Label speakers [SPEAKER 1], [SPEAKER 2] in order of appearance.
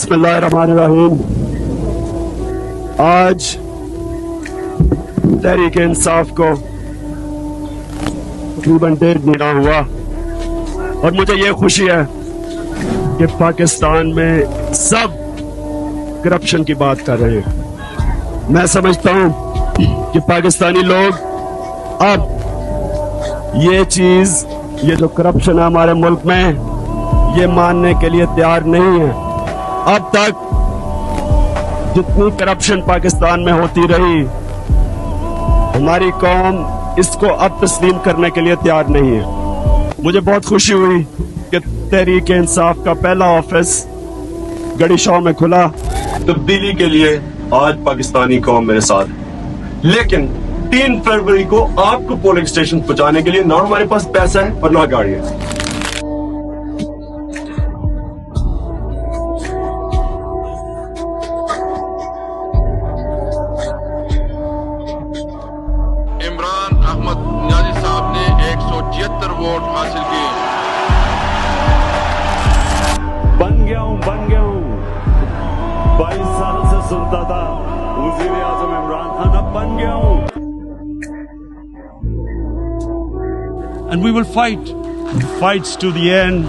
[SPEAKER 1] बिस्मिल्लाहिर्रहमानिर्रहीम। आज तहरीक इंसाफ को तकरीबन 1.5 महीना हुआ और मुझे ये खुशी है कि पाकिस्तान में सब करप्शन की बात कर रहे हैं। मैं समझता हूँ कि पाकिस्तानी लोग अब ये जो करप्शन है हमारे मुल्क में, ये मानने के लिए तैयार नहीं है। अब तक जितनी करप्शन पाकिस्तान में होती रही, हमारी कौम इसको अब तस्लीम करने के लिए तैयार नहीं है। मुझे बहुत खुशी हुई कि तहरीक इंसाफ का पहला ऑफिस गड़ी शॉ में खुला।
[SPEAKER 2] तब्दीली के लिए आज पाकिस्तानी कौम मेरे साथ है, लेकिन 3 फरवरी को आपको पोलिंग स्टेशन पहुंचाने के लिए ना हमारे पास पैसा है और ना गाड़ियां।
[SPEAKER 3] इमरान अहमद नियाज़ी साहब ने 176 वोट हासिल किए।
[SPEAKER 4] बन गया हूं 22 साल से सुनता था वज़ीर आज़म इमरान खान, अब बन गया हूं।
[SPEAKER 5] And we will fight to the end.